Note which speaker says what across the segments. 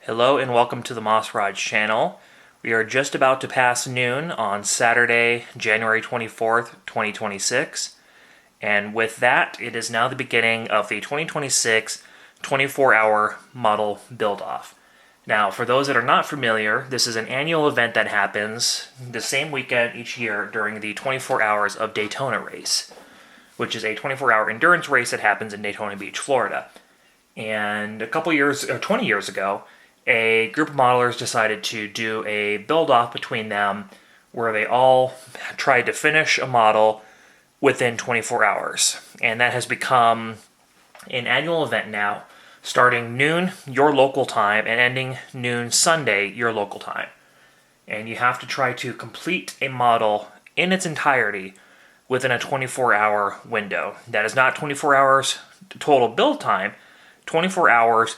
Speaker 1: Hello and welcome to the Moss Raj channel. We are just about to pass noon on Saturday, January 24th, 2026. And with that, it is now the beginning of the 2026 24-hour model build-off. Now, for those that are not familiar, this is an annual event that happens the same weekend each year during the 24 Hours of Daytona race, which is a 24-hour endurance race that happens in Daytona Beach, Florida. And a couple years, or 20 years ago, a group of modelers decided to do a build-off between them where they all tried to finish a model within 24 hours. And that has become an annual event now, starting noon your local time and ending noon Sunday your local time. And you have to try to complete a model in its entirety within a 24-hour window. That is not 24 hours total build time, 24 hours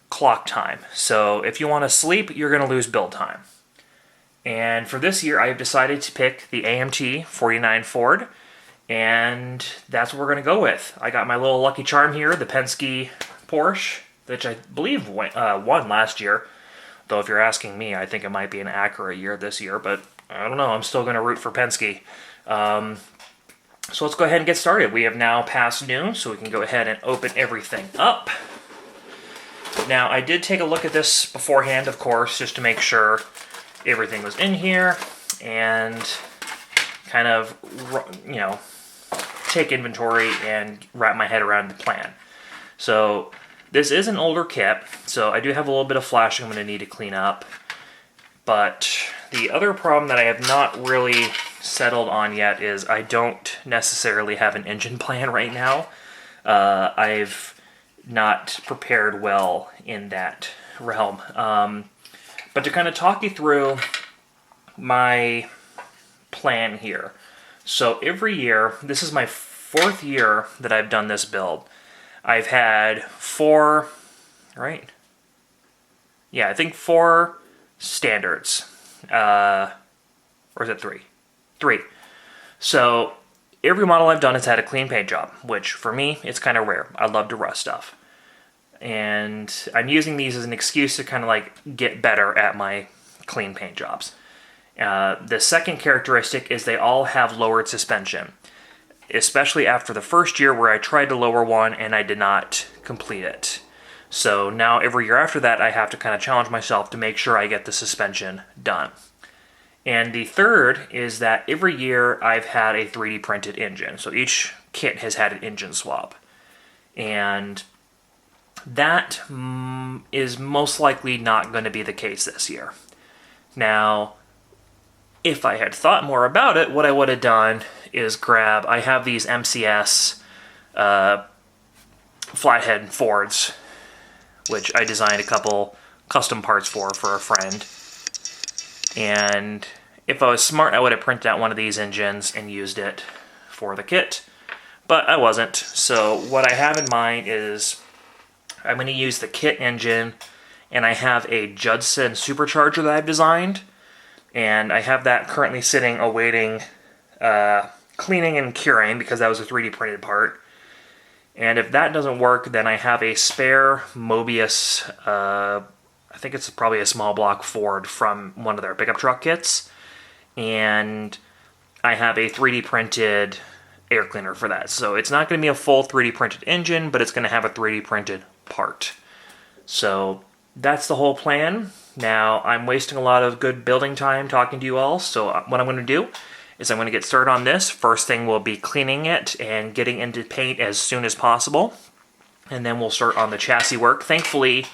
Speaker 1: clock time. So if you want to sleep, you're going to lose build time. And for this year, I have decided to pick the AMT 49 Ford, and that's what we're going to go with. I got my little lucky charm here, the Penske Porsche, which I believe won last year. Though if you're asking me, I think it might be an Acura year this year, but I don't know. I'm still going to root for Penske. So let's go ahead and get started. We have now passed noon, so we can go ahead and open everything up. Now, I did take a look at this beforehand, of course, just to make sure everything was in here and kind of, take inventory and wrap my head around the plan. So, this is an older kit, so I do have a little bit of flashing I'm going to need to clean up. But the other problem that I have not really settled on yet is I don't necessarily have an engine plan right now. I've not prepared well in that realm. But to kind of talk you through my plan here. So every year, this is my fourth year that I've done this build. I've had four standards. Or is it three? Three. So every model I've done has had a clean paint job, which for me, it's kind of rare. I love to rust stuff. And I'm using these as an excuse to kind of like get better at my clean paint jobs. The second characteristic is they all have lowered suspension, especially after the first year where I tried to lower one and I did not complete it. So now every year after that, I have to kind of challenge myself to make sure I get the suspension done. And the third is that every year I've had a 3D printed engine. So each kit has had an engine swap. And that is most likely not going to be the case this year. Now, if I had thought more about it, what I would have done is I have these MCS flathead Fords, which I designed a couple custom parts for a friend. And if I was smart, I would have printed out one of these engines and used it for the kit. But I wasn't. So what I have in mind is I'm going to use the kit engine, and I have a Judson supercharger that I've designed. And I have that currently sitting awaiting cleaning and curing because that was a 3D printed part. And if that doesn't work, then I have a spare Mobius, I think it's probably a small block Ford from one of their pickup truck kits. And I have a 3D printed air cleaner for that. So it's not going to be a full 3D printed engine, but it's going to have a 3D printed part. So that's the whole plan. Now, I'm wasting a lot of good building time talking to you all, so what I'm going to do is I'm going to get started on this. First thing will be cleaning it and getting into paint as soon as possible. And then we'll start on the chassis work. Thankfully,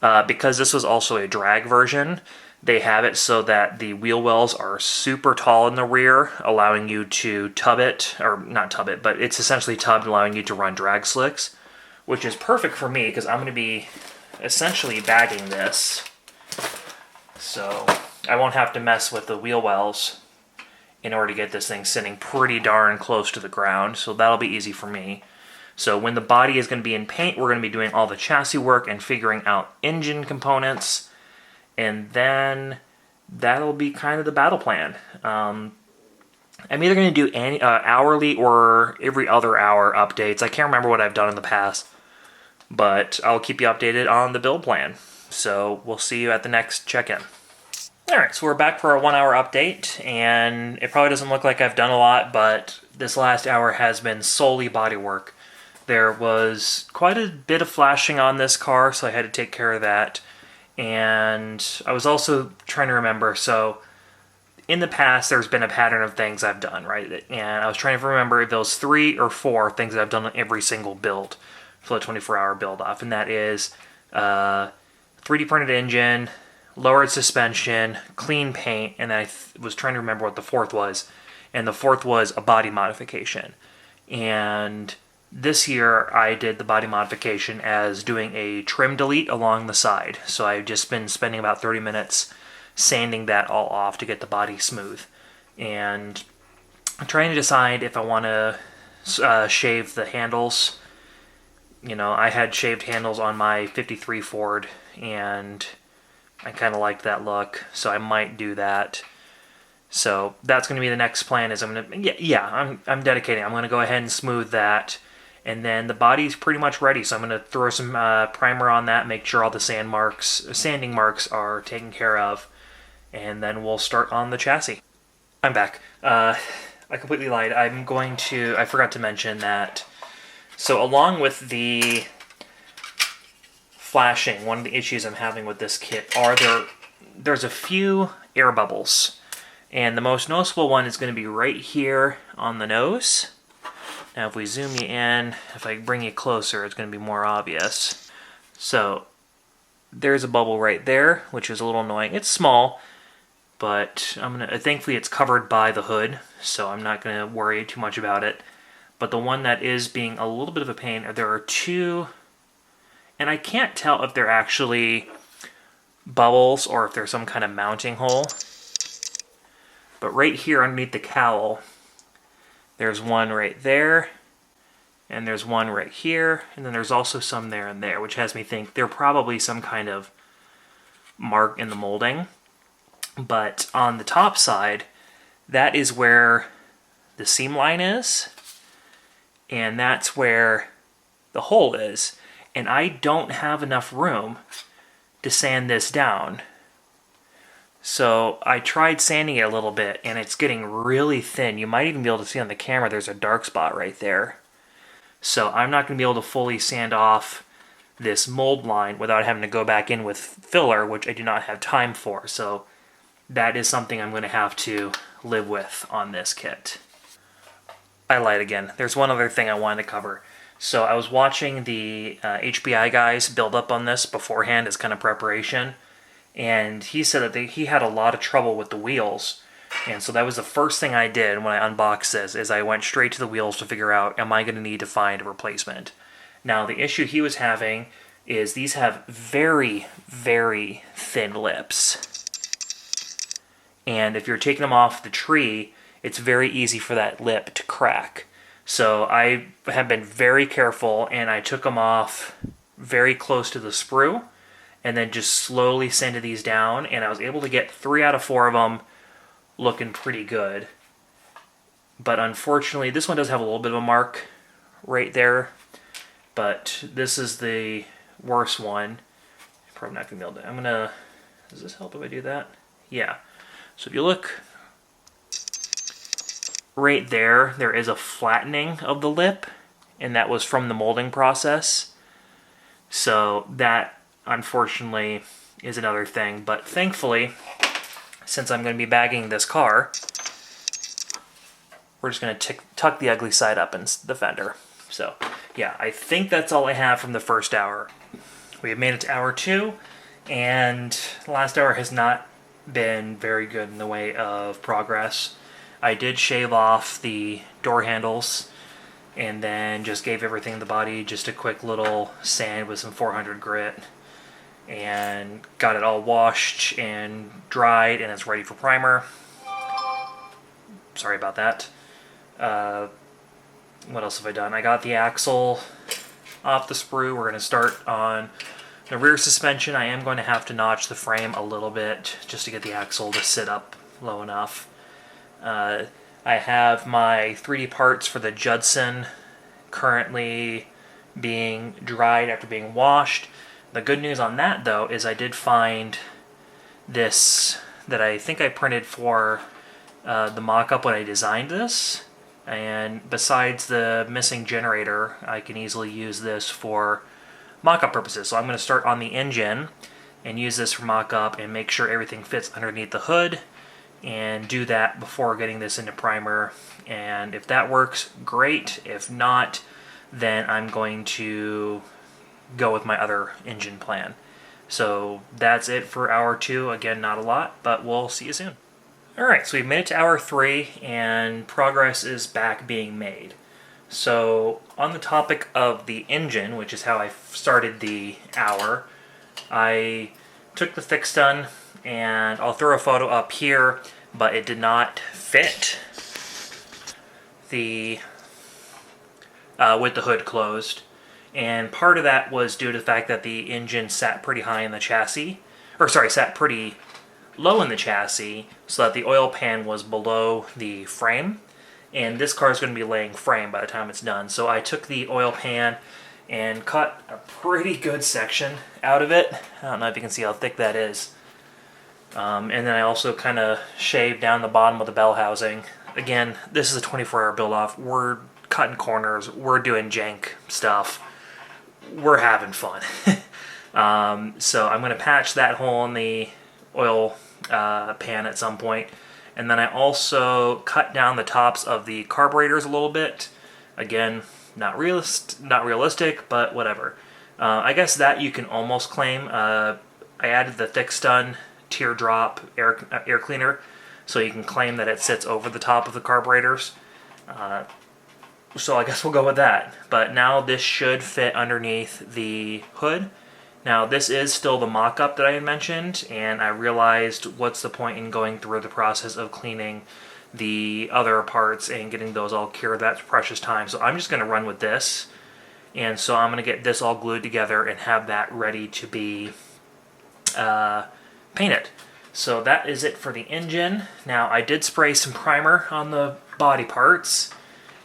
Speaker 1: because this was also a drag version, they have it so that the wheel wells are super tall in the rear, allowing you to tub it, or not tub it, but it's essentially tubbed, allowing you to run drag slicks, which is perfect for me because I'm going to be essentially bagging this. So I won't have to mess with the wheel wells in order to get this thing sitting pretty darn close to the ground, so that'll be easy for me. So when the body is going to be in paint, we're going to be doing all the chassis work and figuring out engine components, and then that'll be kind of the battle plan. I'm either going to do hourly or every other hour updates. I can't remember what I've done in the past, but I'll keep you updated on the build plan. So we'll see you at the next check-in. Alright, so we're back for our 1 hour update, and it probably doesn't look like I've done a lot, but this last hour has been solely bodywork. There was quite a bit of flashing on this car, so I had to take care of that. And I was also trying to remember, so in the past there's been a pattern of things I've done, right? And I was trying to remember if those 3 or 4 things that I've done on every single build for the 24-hour build off, and that is 3D printed engine, lowered suspension, clean paint, and I was trying to remember what the 4th was. And the 4th was a body modification. And this year I did the body modification as doing a trim delete along the side. So I've just been spending about 30 minutes sanding that all off to get the body smooth. And I'm trying to decide if I want to shave the handles. You know, I had shaved handles on my 53 Ford, and I kind of liked that look, so I might do that. So that's going to be the next plan. Is I'm dedicating. I'm going to go ahead and smooth that, and then the body's pretty much ready. So I'm going to throw some primer on that, make sure all the sanding marks are taken care of, and then we'll start on the chassis. I'm back. I completely lied. I forgot to mention that. So along with the flashing, one of the issues I'm having with this kit are there's a few air bubbles, and the most noticeable one is going to be right here on the nose. Now if we zoom you in, if I bring you closer, it's going to be more obvious. So there's a bubble right there, which is a little annoying. It's small, but thankfully it's covered by the hood, so I'm not going to worry too much about it. But the one that is being a little bit of a pain, there are 2. And I can't tell if they're actually bubbles or if they're some kind of mounting hole. But right here underneath the cowl, there's one right there, and there's one right here, and then there's also some there and there, which has me think they're probably some kind of mark in the molding. But on the top side, that is where the seam line is, and that's where the hole is. And I don't have enough room to sand this down. So I tried sanding it a little bit, and it's getting really thin. You might even be able to see on the camera there's a dark spot right there. So I'm not going to be able to fully sand off this mold line without having to go back in with filler, which I do not have time for. So that is something I'm going to have to live with on this kit. I lied again. There's one other thing I wanted to cover. So I was watching the HBI guys build up on this beforehand as kind of preparation, and he said that he had a lot of trouble with the wheels, and so that was the first thing I did when I unboxed this, is I went straight to the wheels to figure out, am I going to need to find a replacement? Now the issue he was having is these have very, very thin lips, and if you're taking them off the tree, it's very easy for that lip to crack. So I have been very careful, and I took them off very close to the sprue, and then just slowly sanded these down, and I was able to get 3 out of 4 of them looking pretty good. But unfortunately, this one does have a little bit of a mark right there, but this is the worst one. Probably not going to be able to... Does this help if I do that? Yeah. So if you look right there, there is a flattening of the lip, and that was from the molding process. So that, unfortunately, is another thing. But thankfully, since I'm going to be bagging this car, we're just going to tuck the ugly side up in the fender. So, yeah, I think that's all I have from the first hour. We have made it to hour 2, and the last hour has not been very good in the way of progress. I did shave off the door handles and then just gave everything in the body just a quick little sand with some 400 grit, and got it all washed and dried, and it's ready for primer. Sorry about that. What else have I done? I got the axle off the sprue. We're going to start on the rear suspension. I am going to have to notch the frame a little bit just to get the axle to sit up low enough. I have my 3D parts for the Judson currently being dried after being washed. The good news on that, though, is I did find this that I think I printed for the mock-up when I designed this. And besides the missing generator, I can easily use this for mock-up purposes. So I'm going to start on the engine and use this for mock-up and make sure everything fits underneath the hood, and do that before getting this into primer. And if that works, great. If not, then I'm going to go with my other engine plan. So that's it for hour 2. Again, not a lot, but we'll see you soon. Alright, so we've made it to hour 3, and progress is back being made. So on the topic of the engine, which is how I started the hour, I took the thick stun, and I'll throw a photo up here, but it did not fit the with the hood closed. And part of that was due to the fact that the engine sat pretty high in the chassis, sat pretty low in the chassis, so that the oil pan was below the frame. And this car is going to be laying frame by the time it's done. So I took the oil pan and cut a pretty good section out of it. I don't know if you can see how thick that is. And then I also kind of shaved down the bottom of the bell housing. Again, this is a 24-hour build-off. We're cutting corners. We're doing jank stuff. We're having fun. So I'm going to patch that hole in the oil pan at some point. And then I also cut down the tops of the carburetors a little bit. Again, not realistic, but whatever. I guess that you can almost claim. I added the thick stun teardrop air cleaner, so you can claim that it sits over the top of the carburetors. So I guess we'll go with that. But now this should fit underneath the hood. Now this is still the mock-up that I had mentioned, and I realized what's the point in going through the process of cleaning the other parts and getting those all cured. That's precious time. So I'm just going to run with this. And so I'm going to get this all glued together and have that ready to be painted. So that is it for the engine. Now I did spray some primer on the body parts,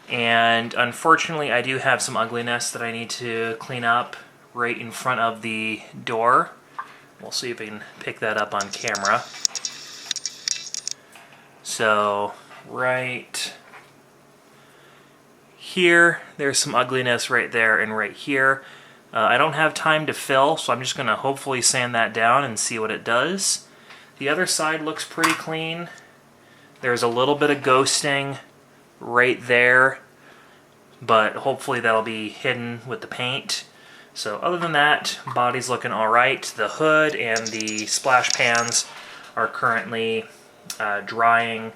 Speaker 1: and unfortunately I do have some ugliness that I need to clean up right in front of the door. We'll see if we can pick that up on camera. So right here, there's some ugliness right there and right here. I don't have time to fill, so I'm just going to hopefully sand that down and see what it does. The other side looks pretty clean. There's a little bit of ghosting right there, but hopefully that'll be hidden with the paint. So other than that, body's looking alright. The hood and the splash pans are currently drying.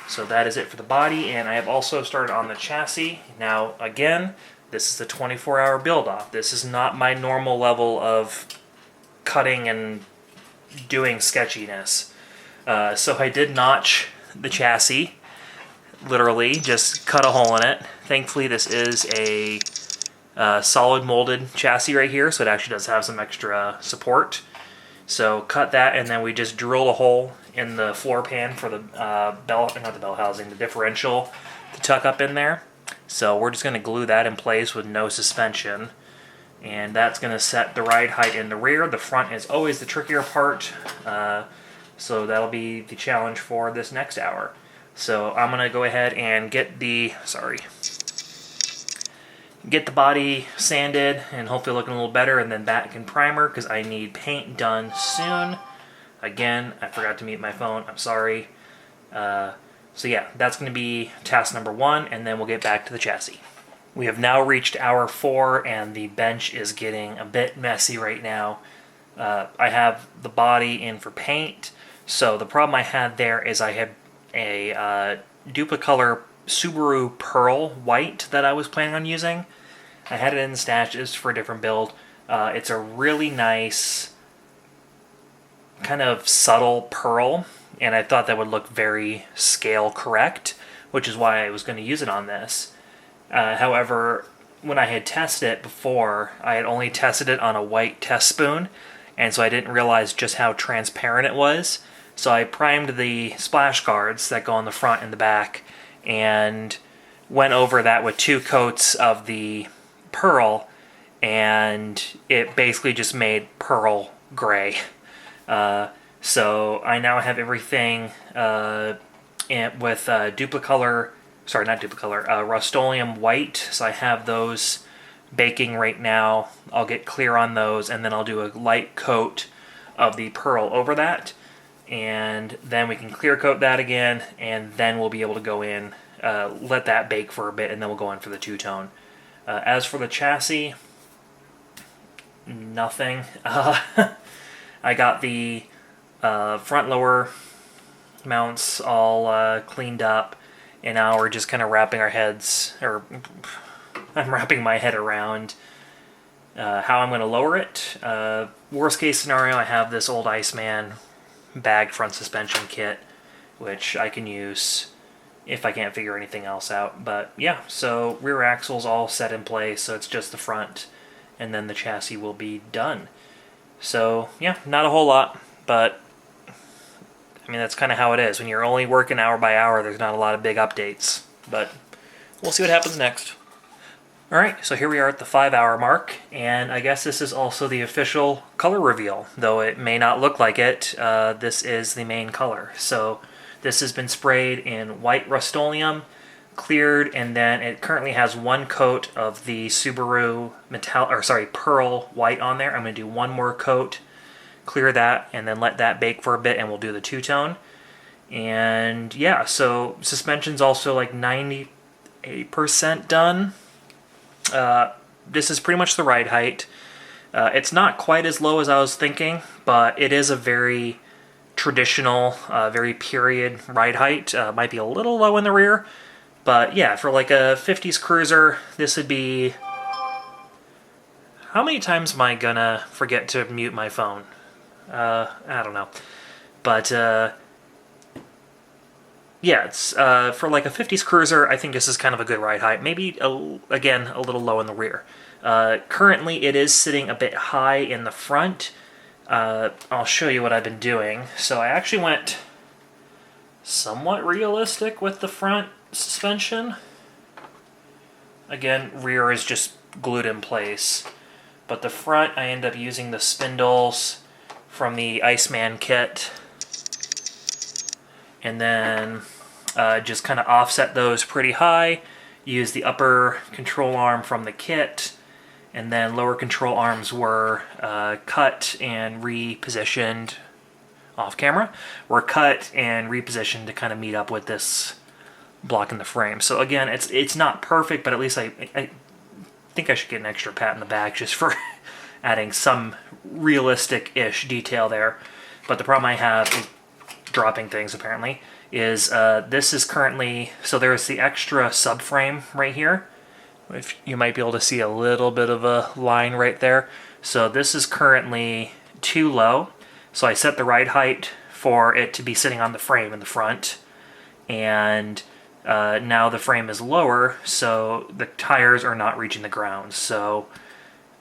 Speaker 1: So that is it for the body, and I have also started on the chassis. Now again, this is the 24-hour build-off. This is not my normal level of cutting and doing sketchiness. So I did notch the chassis, literally just cut a hole in it. Thankfully this is a solid molded chassis right here, so it actually does have some extra support. So cut that, and then we just drill a hole in the floor pan for the the differential to tuck up in there. So we're just going to glue that in place with no suspension, and that's going to set the ride height in the rear. The front is always the trickier part, so that'll be the challenge for this next hour. So I'm going to go ahead and get the body sanded and hopefully looking a little better, and then back in primer because I need paint done soon. Again, I forgot to mute my phone. I'm sorry. So yeah, that's going to be task number 1, and then we'll get back to the chassis. We have now reached hour 4, and the bench is getting a bit messy right now. I have the body in for paint, so the problem I had there is I had a Duplicolor Subaru Pearl White that I was planning on using. I had it in the stashes for a different build. It's a really nice, kind of subtle pearl, and I thought that would look very scale correct, which is why I was going to use it on this. However, when I had tested it before, I had only tested it on a white test spoon, and so I didn't realize just how transparent it was. So I primed the splash guards that go on the front and the back, and went over that with 2 coats of the pearl, and it basically just made pearl gray. So I now have everything with Duplicolor, sorry, not Duplicolor, Rust-Oleum white. So I have those baking right now. I'll get clear on those, and then I'll do a light coat of the pearl over that, and then we can clear coat that again, and then we'll be able to go in, let that bake for a bit, and then we'll go in for the two-tone. As for the chassis, nothing. I got the front lower mounts all cleaned up, and now we're just kind of wrapping our heads, or I'm wrapping my head around how I'm going to lower it. Worst case scenario, I have this old Iceman bagged front suspension kit, which I can use if I can't figure anything else out. But yeah, so rear axle's all set in place, so it's just the front, and then the chassis will be done. So yeah, not a whole lot, but I mean, that's kind of how it is. When you're only working hour by hour, there's not a lot of big updates, but we'll see what happens next. Alright, so here we are at the 5-hour mark, and I guess this is also the official color reveal, though it may not look like it. This is the main color. So this has been sprayed in white Rust-Oleum, cleared, and then it currently has one coat of the Subaru Pearl white on there. I'm going to do one more coat, clear that, and then let that bake for a bit, and we'll do the two-tone. And yeah, so suspension's also like 98% done. This is pretty much the ride height. It's not quite as low as I was thinking, but it is a very traditional, very period ride height. Might be a little low in the rear, but yeah, for like a 50s cruiser, this would be... How many times am I gonna forget to mute my phone? I don't know. But, yeah, it's for like a 50s cruiser, I think this is kind of a good ride height. Maybe, again, a little low in the rear. Currently, it is sitting a bit high in the front. I'll show you what I've been doing. So I actually went somewhat realistic with the front suspension. Again, rear is just glued in place. But the front, I end up using the spindles from the Iceman kit. And then just kind of offset those pretty high. Use the upper control arm from the kit, and then lower control arms were cut and repositioned off camera. Were cut and repositioned to kind of meet up with this block in the frame. So again, it's not perfect, but at least I think I should get an extra pat in the back just for adding some realistic-ish detail there. But the problem I have is dropping things, apparently, is this is currently... So there's the extra subframe right here. If you might be able to see a little bit of a line right there. So this is currently too low. So I set the ride height for it to be sitting on the frame in the front. And now the frame is lower, so the tires are not reaching the ground. So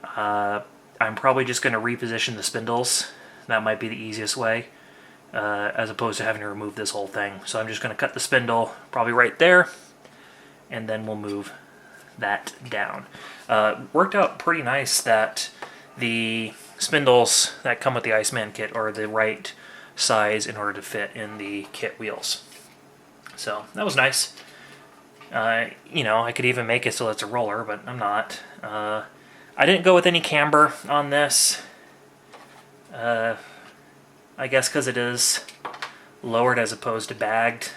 Speaker 1: I'm probably just going to reposition the spindles. That might be the easiest way, as opposed to having to remove this whole thing. So I'm just going to cut the spindle probably right there, and then we'll move that down. Worked out pretty nice that the spindles that come with the Iceman kit are the right size in order to fit in the kit wheels. So that was nice. You know, I could even make it so it's a roller, but I'm not. I didn't go with any camber on this. I guess because it is lowered as opposed to bagged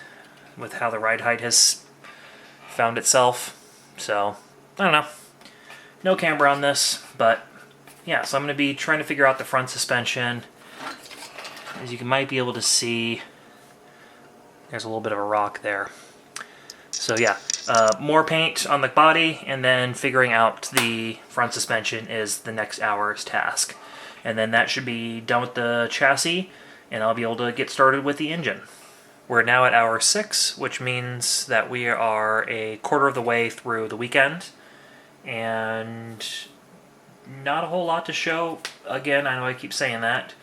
Speaker 1: with how the ride height has found itself. So, I don't know. No camber on this, but yeah, so I'm going to be trying to figure out the front suspension. As you might be able to see, there's a little bit of a rock there. So yeah, more paint on the body, and then figuring out the front suspension is the next hour's task. And then that should be done with the chassis, and I'll be able to get started with the engine. We're now at hour 6, which means that we are a quarter of the way through the weekend, and not a whole lot to show. Again, I know I keep saying that,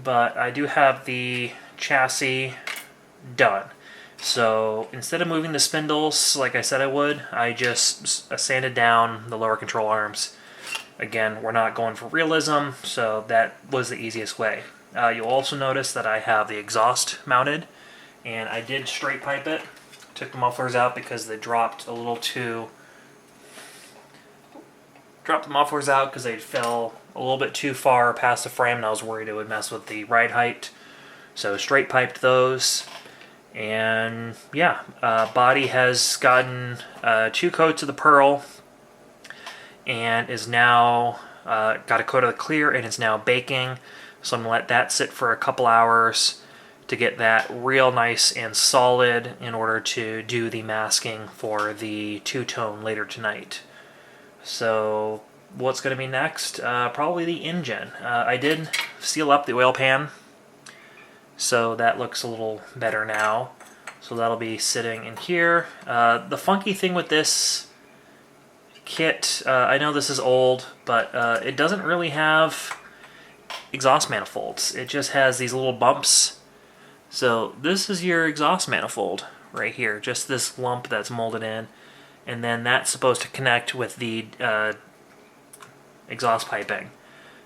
Speaker 1: but I do have the chassis done. So instead of moving the spindles like I said I would, I just sanded down the lower control arms Again, we're not going for realism, so that was the easiest way. You'll also notice that I have the exhaust mounted, and I did straight pipe it. Took the mufflers out because they dropped a little too... Dropped the mufflers out because they fell a little bit too far past the frame, and I was worried it would mess with the ride height. So straight piped those. And yeah, body has gotten 2 coats of the pearl and is now got a coat of the clear and is now baking. So I'm going to let that sit for a couple hours to get that real nice and solid in order to do the masking for the two-tone later tonight. So what's going to be next? Probably the engine. I did seal up the oil pan, so that looks a little better now. So that'll be sitting in here. The funky thing with this kit, I know this is old, but it doesn't really have exhaust manifolds. It just has these little bumps. So this is your exhaust manifold right here, just this lump that's molded in, and then that's supposed to connect with the exhaust piping.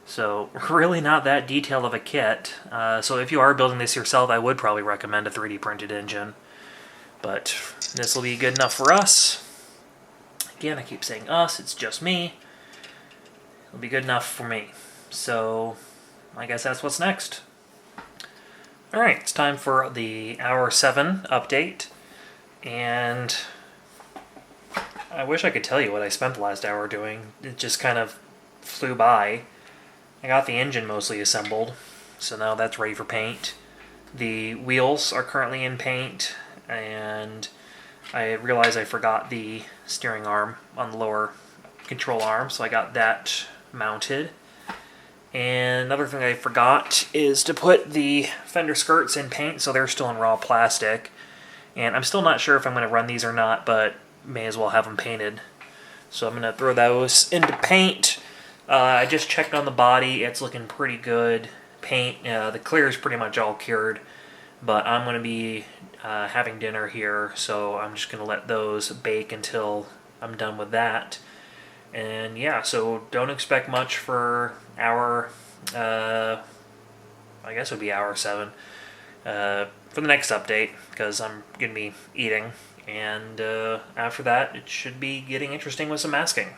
Speaker 1: So really not that detailed of a kit. So if you are building this yourself, I would probably recommend a 3D printed engine. But this will be good enough for us. Again, I keep saying us, it's just me. It'll be good enough for me. So I guess that's what's next. Alright, it's time for the Hour 7 update. And I wish I could tell you what I spent the last hour doing. It just kind of flew by. I got the engine mostly assembled, so now that's ready for paint. The wheels are currently in paint, and I realized I forgot the steering arm on the lower control arm, so I got that mounted. And another thing I forgot is to put the fender skirts in paint, so they're still in raw plastic. And I'm still not sure if I'm going to run these or not, but may as well have them painted. So I'm going to throw those into paint. I just checked on the body. It's looking pretty good. Paint, the clear is pretty much all cured, but I'm going to be having dinner here, so I'm just going to let those bake until I'm done with that. And yeah, so don't expect much for hour, I guess it would be Hour 7, for the next update, because I'm going to be eating, and after that it should be getting interesting with some masking.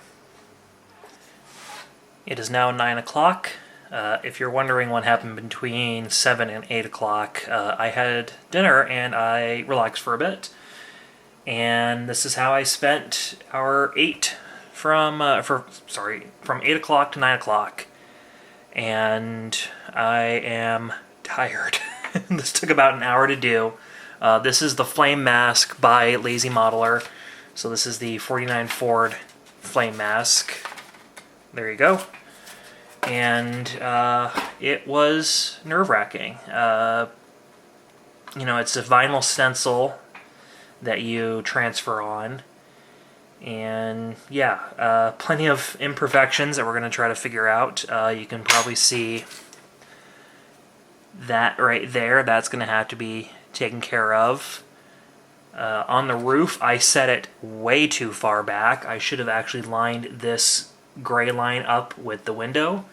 Speaker 1: It is now 9 o'clock. If you're wondering what happened between 7 and 8 o'clock, I had dinner and I relaxed for a bit. And this is how I spent Hour 8 from 8 o'clock to 9 o'clock. And I am tired. This took about an hour to do. This is the flame mask by Lazy Modeler. So this is the 49 Ford flame mask. There you go. And it was nerve-wracking. It's a vinyl stencil that you transfer on. And yeah, plenty of imperfections that we're going to try to figure out. You can probably see that right there. That's going to have to be taken care of. On the roof, I set it way too far back. I should have actually lined this gray line up with the window,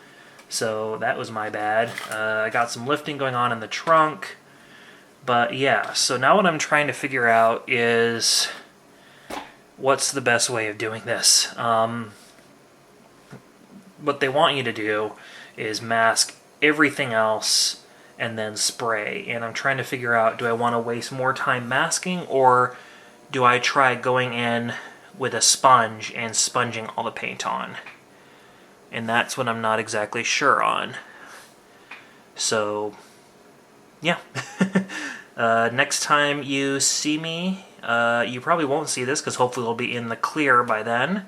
Speaker 1: so that was my bad. I got some lifting going on in the trunk, but yeah, so now what I'm trying to figure out is what's the best way of doing this. What they want you to do is mask everything else and then spray, and I'm trying to figure out, do I want to waste more time masking, or do I try going in with a sponge and sponging all the paint on? And that's what I'm not exactly sure on. So, yeah. Next time you see me, you probably won't see this because hopefully it'll be in the clear by then,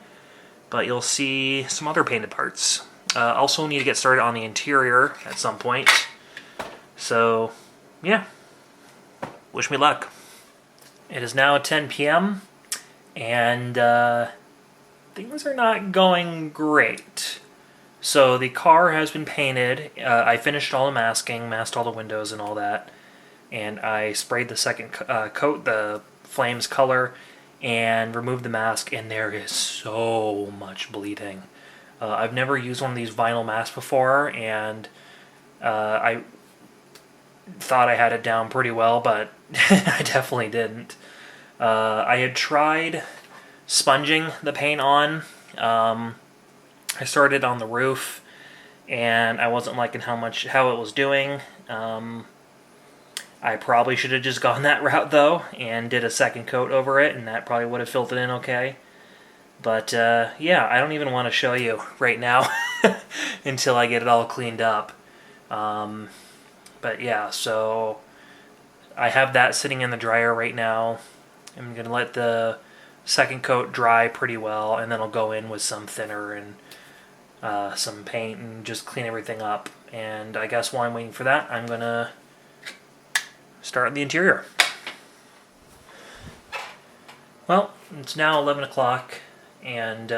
Speaker 1: but you'll see some other painted parts. Also need to get started on the interior at some point. So, yeah. Wish me luck. It is now 10 p.m. and things are not going great. So the car has been painted. I finished all the masking, masked all the windows and all that, and I sprayed the second coat, the flames color, and removed the mask, and there is so much bleeding. I've never used one of these vinyl masks before, and I thought I had it down pretty well, but I definitely didn't. I had tried sponging the paint on. I started on the roof, and I wasn't liking how it was doing. I probably should have just gone that route though, and did a second coat over it, and that probably would have filled it in okay. But yeah, I don't even want to show you right now until I get it all cleaned up. But yeah, so I have that sitting in the dryer right now. I'm going to let the second coat dry pretty well, and then I'll go in with some thinner and some paint and just clean everything up. And I guess while I'm waiting for that, I'm going to start the interior. Well, it's now 11 o'clock, and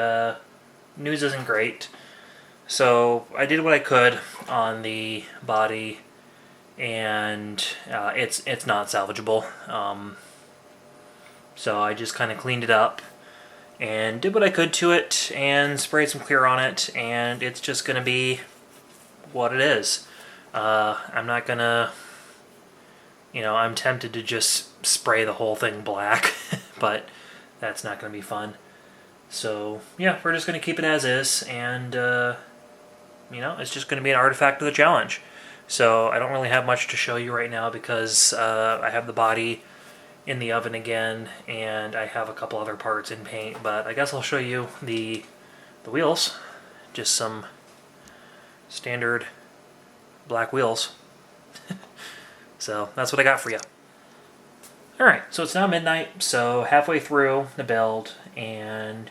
Speaker 1: news isn't great. So I did what I could on the body, and it's not salvageable. So I just kind of cleaned it up and did what I could to it and sprayed some clear on it, and it's just going to be what it is. I'm not going to, I'm tempted to just spray the whole thing black, but that's not going to be fun. So yeah, we're just going to keep it as is, and it's just going to be an artifact of the challenge. So I don't really have much to show you right now because I have the body in the oven again, and I have a couple other parts in paint, but I guess I'll show you the wheels. Just some standard black wheels. So that's what I got for you. Alright, so it's now midnight, so halfway through the build, and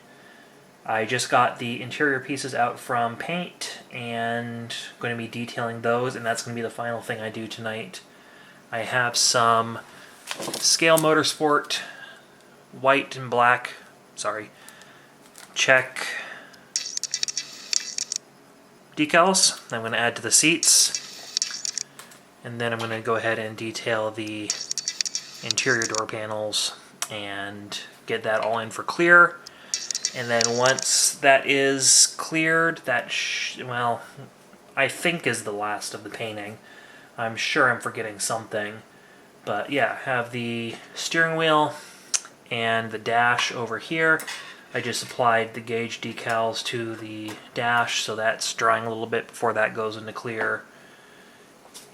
Speaker 1: I just got the interior pieces out from paint and going to be detailing those, and that's going to be the final thing I do tonight. I have some Scale Motorsport white and black, check decals I'm going to add to the seats, and then I'm going to go ahead and detail the interior door panels and get that all in for clear. And then once that is cleared, that I think is the last of the painting. I'm sure I'm forgetting something. But yeah, have the steering wheel and the dash over here. I just applied the gauge decals to the dash, so that's drying a little bit before that goes into clear.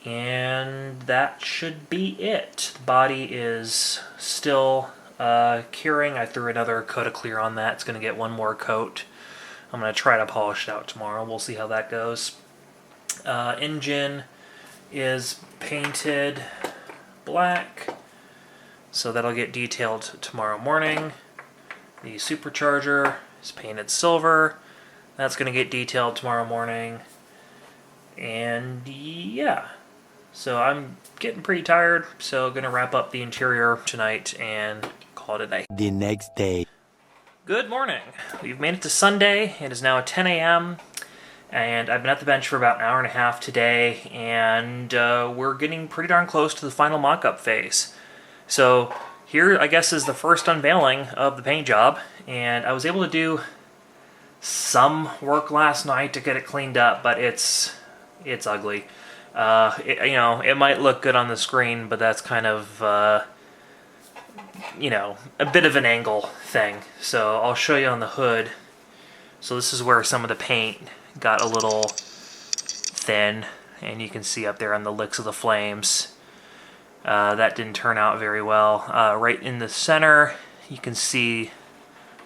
Speaker 1: And that should be it. The body is still curing. I threw another coat of clear on that. It's going to get one more coat. I'm going to try to polish it out tomorrow. We'll see how that goes. Engine is painted black, so that'll get detailed tomorrow morning. The supercharger is painted silver. That's going to get detailed tomorrow morning. And yeah, so I'm getting pretty tired, so going to wrap up the interior tonight and call it a day.
Speaker 2: The next day.
Speaker 1: Good morning. We've made it to Sunday. It is now 10 a.m. and I've been at the bench for about an hour and a half today, and we're getting pretty darn close to the final mock-up phase. So here, I guess, is the first unveiling of the paint job, and I was able to do some work last night to get it cleaned up, but it's ugly. It might look good on the screen, but that's kind of a bit of an angle thing. So I'll show you on the hood. So this is where some of the paint got a little thin, and you can see up there on the licks of the flames. That didn't turn out very well. Right in the center, you can see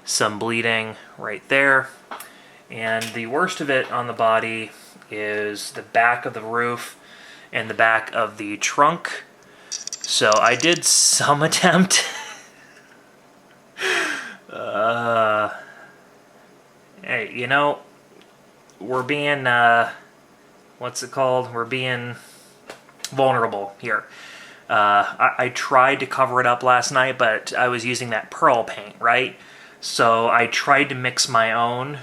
Speaker 1: some bleeding right there. And the worst of it on the body is the back of the roof and the back of the trunk. So I did some attempt. Hey, we're being, we're being vulnerable here. I tried to cover it up last night, but I was using that pearl paint, right? So I tried to mix my own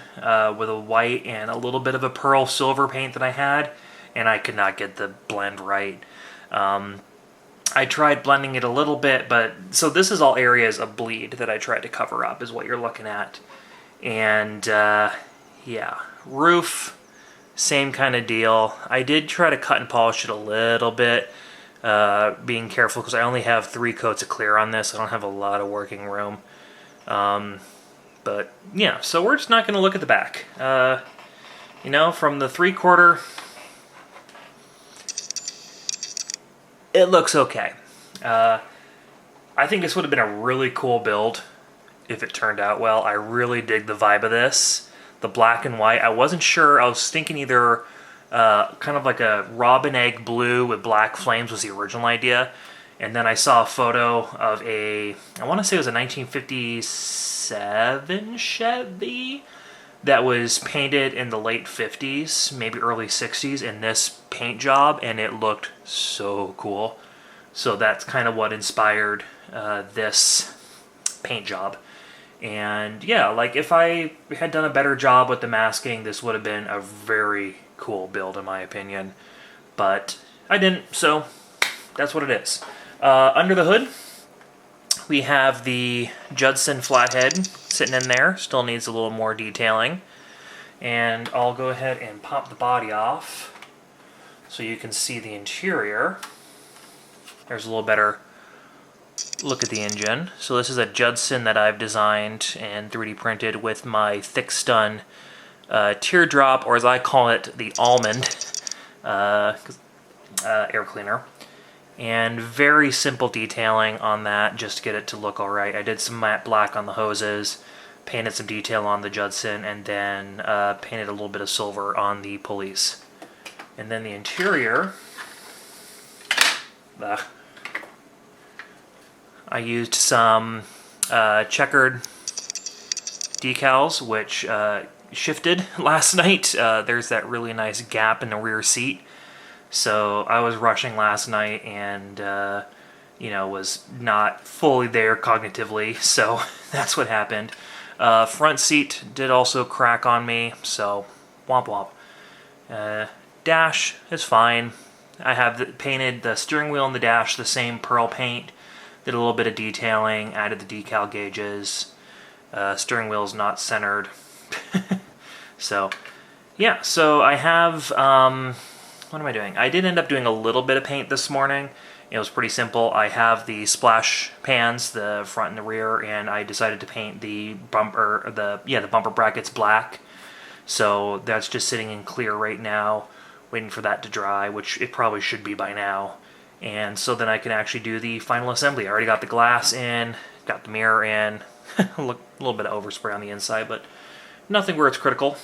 Speaker 1: with a white and a little bit of a pearl silver paint that I had, and I could not get the blend right. I tried blending it a little bit, but so this is all areas of bleed that I tried to cover up is what you're looking at. And yeah, Roof, same kind of deal. I did try to cut and polish it a little bit, being careful because I only have 3 coats of clear on this. I don't have a lot of working room. But yeah, so we're just not going to look at the back. You know, from the 3/4, it looks okay. I think this would have been a really cool build if it turned out well. I really dig the vibe of this. The black and white, I wasn't sure. I was thinking either kind of like a robin egg blue with black flames was the original idea. And then I saw a photo of I want to say it was a 1957 Chevy that was painted in the late 50s, maybe early 60s, in this paint job, and it looked so cool. So that's kind of what inspired this paint job. And yeah, like if I had done a better job with the masking, this would have been a very cool build in my opinion. But I didn't, so that's what it is. Under the hood, we have the Judson flathead sitting in there. Still needs a little more detailing. And I'll go ahead and pop the body off so you can see the interior. There's a little better look at the engine. So this is a Judson that I've designed and 3D printed with my Thick Stun teardrop, or as I call it, the almond air cleaner. And very simple detailing on that just to get it to look alright. I did some matte black on the hoses, painted some detail on the Judson, and then painted a little bit of silver on the pulleys. And then the interior, I used some checkered decals, which shifted last night. There's that really nice gap in the rear seat. So I was rushing last night and, you know, was not fully there cognitively. So that's what happened. Front seat did also crack on me. So womp womp. Dash is fine. I have painted the steering wheel and the dash the same pearl paint. Did a little bit of detailing, added the decal gauges. Steering wheel is not centered. So, yeah, so I have, what am I doing? I did end up doing a little bit of paint this morning. It was pretty simple. I have the splash pans, the front and the rear, and I decided to paint the bumper, the bumper brackets black. So that's just sitting in clear right now, waiting for that to dry, which it probably should be by now. And so then I can actually do the final assembly. I already got the glass in, got the mirror in, a little bit of overspray on the inside, but nothing where it's critical.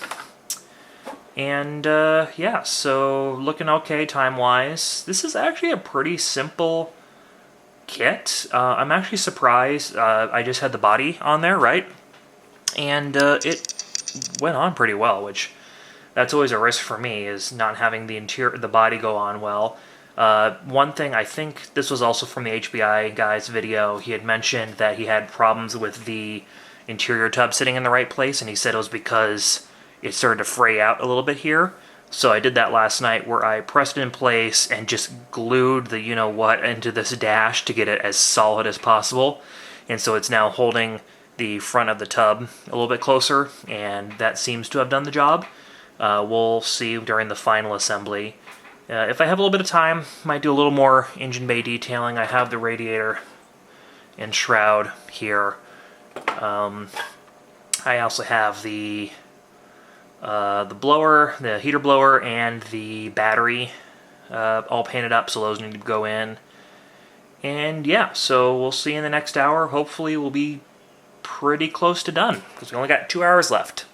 Speaker 1: And yeah, so looking okay time-wise. This is actually a pretty simple kit. I'm actually surprised. I just had the body on there, right? And it went on pretty well, which that's always a risk for me, is not having the body go on well. One thing, I think this was also from the HBI guy's video, he had mentioned that he had problems with the interior tub sitting in the right place, and he said it was because it started to fray out a little bit here. So I did that last night where I pressed it in place and just glued the you-know-what into this dash to get it as solid as possible. And so it's now holding the front of the tub a little bit closer, and that seems to have done the job. We'll see during the final assembly. If I have a little bit of time, might do a little more engine bay detailing. I have the radiator and shroud here. I also have the blower, the heater blower, and the battery all painted up, so those need to go in. And yeah, so we'll see in the next hour. Hopefully we'll be pretty close to done, because we only got 2 hours left.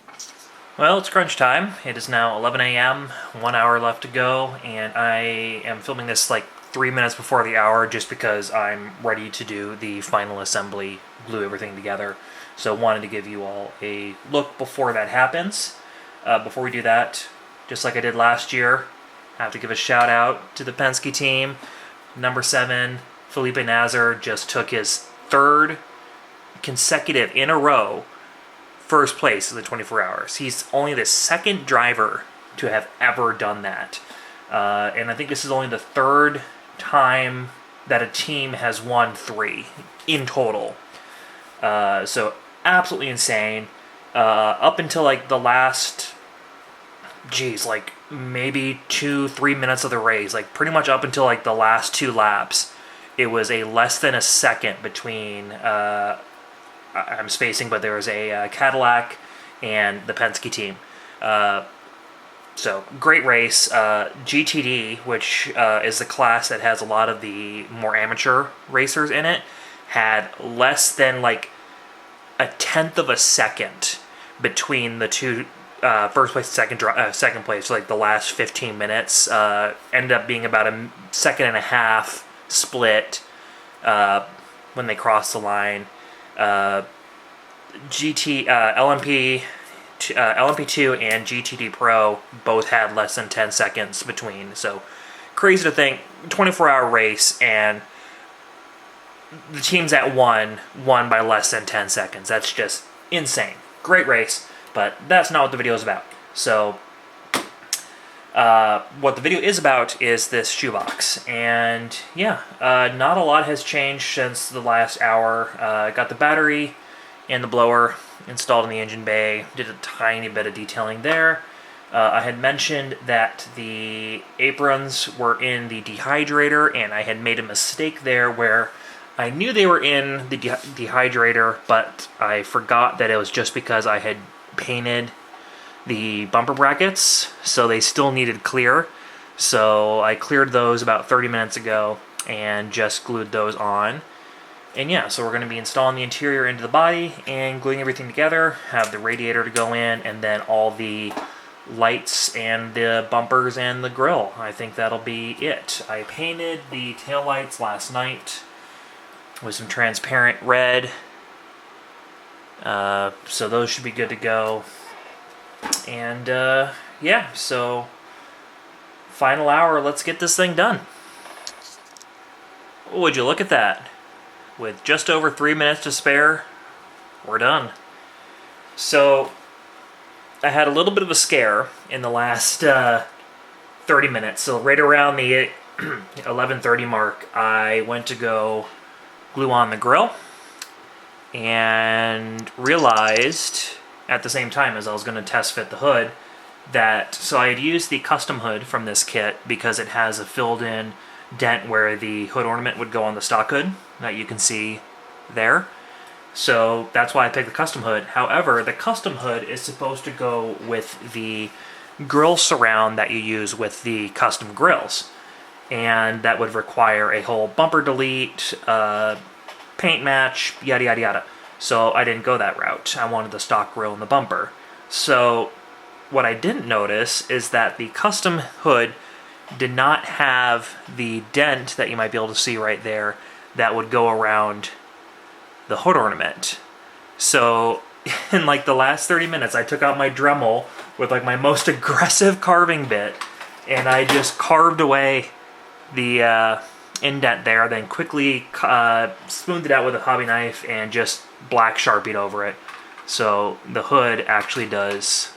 Speaker 1: Well, it's crunch time. It is now 11 a.m., 1 hour left to go, and I am filming this like 3 minutes before the hour just because I'm ready to do the final assembly, glue everything together. So wanted to give you all a look before that happens. Before we do that, just like I did last year, I have to give a shout out to the Penske team. Number 7, Felipe Nasr, just took his 3rd consecutive in a row first place in the 24 hours. He's only the 2nd driver to have ever done that. And I think this is only the 3rd time that a team has won 3 in total. So absolutely insane. Up until like the last geez, like maybe 2-3 minutes of the race, like pretty much up until like the last 2 laps. It was a less than a second between. I'm spacing, but there was a Cadillac and the Penske team. So great race. GTD, which is the class that has a lot of the more amateur racers in it, had less than like a tenth of a second between the two first place, second place. So like the last 15 minutes ended up being about a second and a half split when they crossed the line. LMP2 and GTD Pro both had less than 10 seconds between. So crazy to think, 24-hour race, and the teams that won by less than 10 seconds. That's just insane. Great race, but that's not what the video is about. So what the video is about is this shoebox. And yeah, not a lot has changed since the last hour. Got the battery and the blower installed in the engine bay. Did a tiny bit of detailing there. I had mentioned that the aprons were in the dehydrator, and I had made a mistake there where I knew they were in the dehydrator, but I forgot that it was just because I had painted the bumper brackets, so they still needed clear. So I cleared those about 30 minutes ago and just glued those on. And yeah, so we're going to be installing the interior into the body and gluing everything together, have the radiator to go in, and then all the lights and the bumpers and the grille. I think that'll be it. I painted the taillights last night with some transparent red, so those should be good to go. And yeah, so final hour, let's get this thing done. Would you look at that? With just over 3 minutes to spare, we're done. So I had a little bit of a scare in the last 30 minutes. So right around the 11:30 mark, I went to go glue on the grill and realized at the same time as I was going to test fit the hood so I had used the custom hood from this kit because it has a filled in dent where the hood ornament would go on the stock hood that you can see there. So that's why I picked the custom hood. However, the custom hood is supposed to go with the grill surround that you use with the custom grills. And that would require a whole bumper delete, paint match, yada yada yada. So I didn't go that route. I wanted the stock grill and the bumper. So what I didn't notice is that the custom hood did not have the dent that you might be able to see right there that would go around the hood ornament. So in like the last 30 minutes, I took out my Dremel with like my most aggressive carving bit, and I just carved away the indent there, then quickly smoothed it out with a hobby knife and just black Sharpied over it. So the hood actually does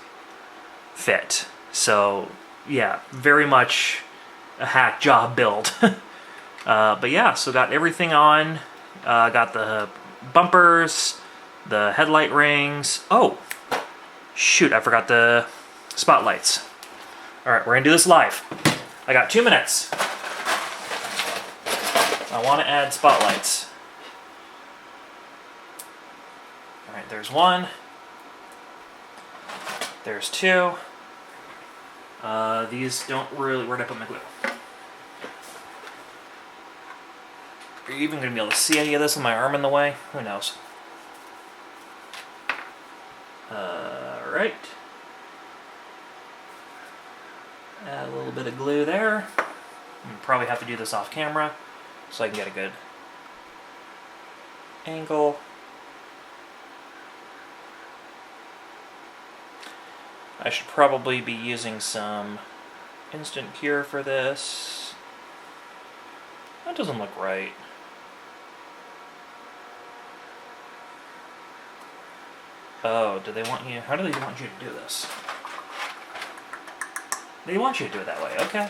Speaker 1: fit. So yeah, very much a hack job build. But yeah, so got everything on. Got the bumpers, the headlight rings. Oh, shoot, I forgot the spotlights. All right, we're gonna do this live. I got 2 minutes. I want to add spotlights. All right, there's one. There's two. These don't really... Where'd I put my glue? Are you even going to be able to see any of this with my arm in the way? Who knows? Alright. Add a little bit of glue there. Probably have to do this off camera so I can get a good angle. I should probably be using some instant cure for this. That doesn't look right. Oh, do they want you... How do they want you to do this? They want you to do it that way, okay.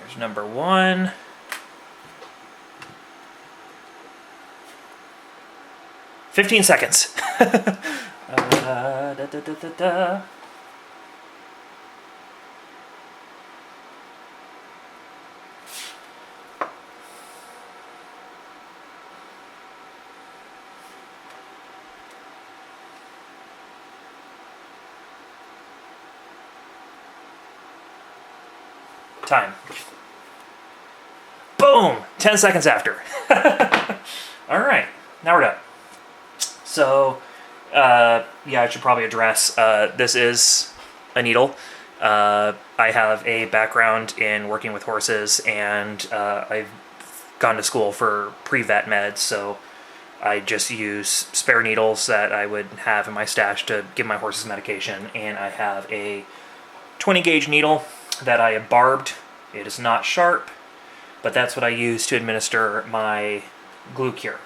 Speaker 1: There's number 1. "15 seconds." Da, da, da, da, da. Time. Boom! 10 seconds after. Alright, now we're done. So, yeah, I should probably address, this is a needle. I have a background in working with horses, and I've gone to school for pre-vet meds, so I just use spare needles that I would have in my stash to give my horses medication, and I have a 20 gauge needle that I have barbed. It is not sharp, but that's what I use to administer my glue cure.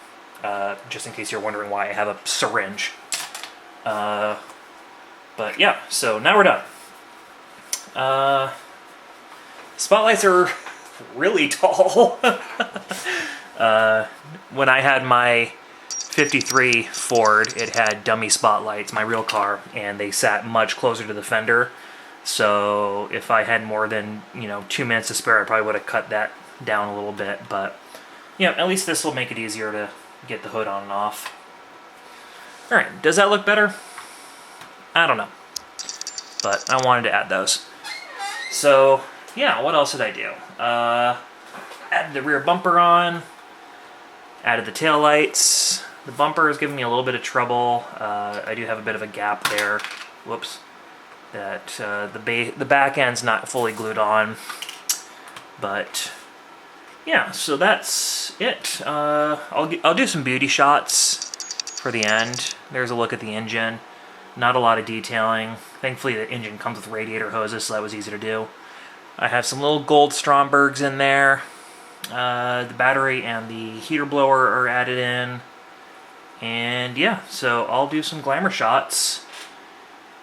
Speaker 1: Just in case you're wondering why I have a syringe. But yeah, so now we're done. Spotlights are really tall. When I had my 53 Ford, it had dummy spotlights, my real car, and they sat much closer to the fender. So if I had more than, 2 minutes to spare, I probably would have cut that down a little bit. But, at least this will make it easier to get the hood on and off. Alright, does that look better? I don't know. But I wanted to add those. So, yeah, what else did I do? Added the rear bumper on. Added the tail lights. The bumper is giving me a little bit of trouble. I do have a bit of a gap there. Whoops. That the back end's not fully glued on. But yeah, so that's it. I'll do some beauty shots for the end. There's a look at the engine. Not a lot of detailing. Thankfully the engine comes with radiator hoses, so that was easy to do. I have some little gold Strombergs in there. The battery and the heater blower are added in. And yeah, so I'll do some glamour shots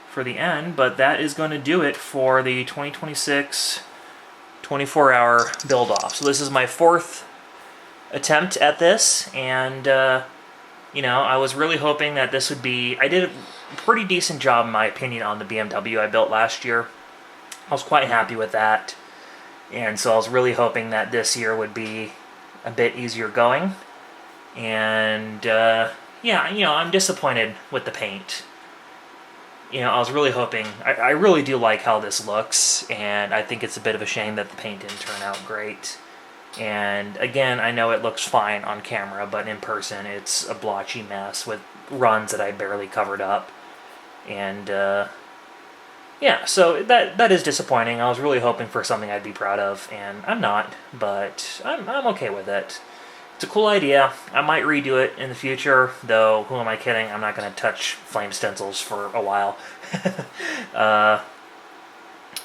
Speaker 1: for the end, but that is going to do it for the 2026 24-hour build-off. So this is my 4th attempt at this, and I was really hoping that this would be... I did a pretty decent job, in my opinion, on the BMW I built last year. I was quite happy with that, and so I was really hoping that this year would be a bit easier going. And yeah, I'm disappointed with the paint. I was really hoping... I really do like how this looks, and I think it's a bit of a shame that the paint didn't turn out great. And again, I know it looks fine on camera, but in person it's a blotchy mess with runs that I barely covered up. And yeah, so that is disappointing. I was really hoping for something I'd be proud of, and I'm not, but I'm okay with it. It's a cool idea. I might redo it in the future, though who am I kidding? I'm not going to touch flame stencils for a while. But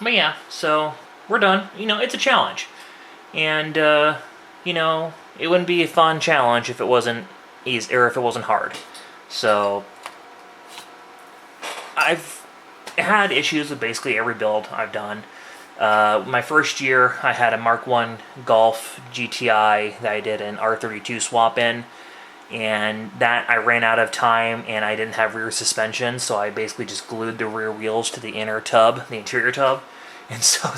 Speaker 1: yeah, so we're done. It's a challenge. And, it wouldn't be a fun challenge if it wasn't easy, or if it wasn't hard. So, I've had issues with basically every build I've done. My first year, I had a Mark I Golf GTI that I did an R32 swap in, and that I ran out of time and I didn't have rear suspension, so I basically just glued the rear wheels to the inner tub, the interior tub, and so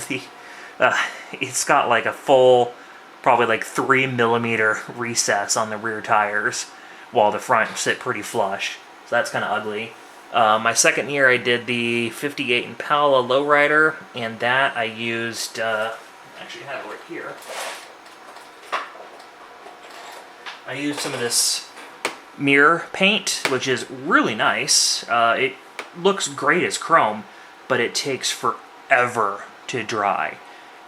Speaker 1: it's got like a full, probably like 3mm recess on the rear tires, while the front sit pretty flush, so that's kind of ugly. My second year I did the 58 Impala Lowrider, and that I used, actually I have it right here. I used some of this mirror paint, which is really nice. It looks great as chrome, but it takes forever to dry.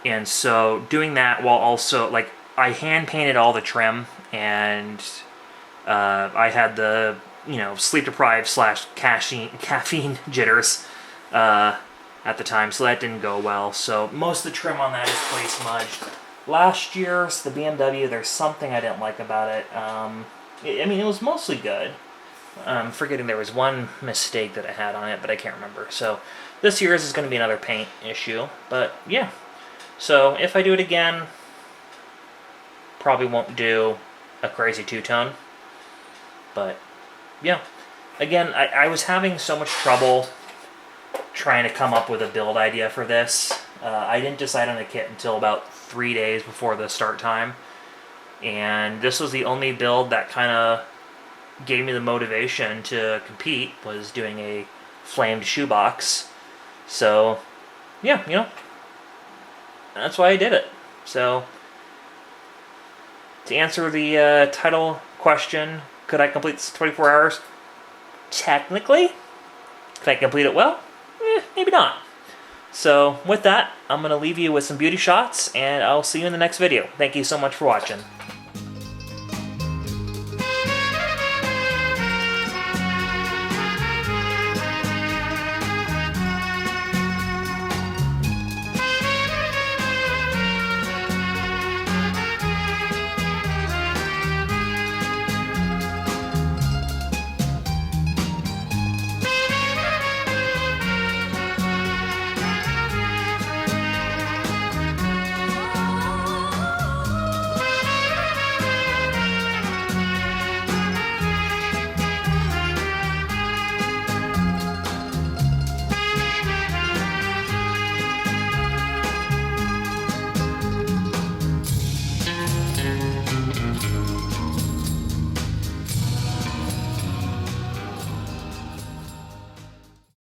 Speaker 1: And so doing that while also, like, I hand painted all the trim, and I had the sleep deprived / caffeine jitters at the time, so that didn't go well. So most of the trim on that is pretty smudged. Last year's, the BMW, there's something I didn't like about it. It was mostly good. I'm forgetting there was one mistake that I had on it, but I can't remember. So this year's is going to be another paint issue, but yeah. So if I do it again, probably won't do a crazy two-tone. But yeah, again, I was having so much trouble trying to come up with a build idea for this. I didn't decide on a kit until about 3 days before the start time. And this was the only build that kind of gave me the motivation to compete, was doing a flamed shoebox. So, yeah, you know, that's why I did it. So, to answer the title question, could I complete this in 24 hours? Technically. Could I complete it well? Maybe not. So, with that, I'm going to leave you with some beauty shots, and I'll see you in the next video. Thank you so much for watching.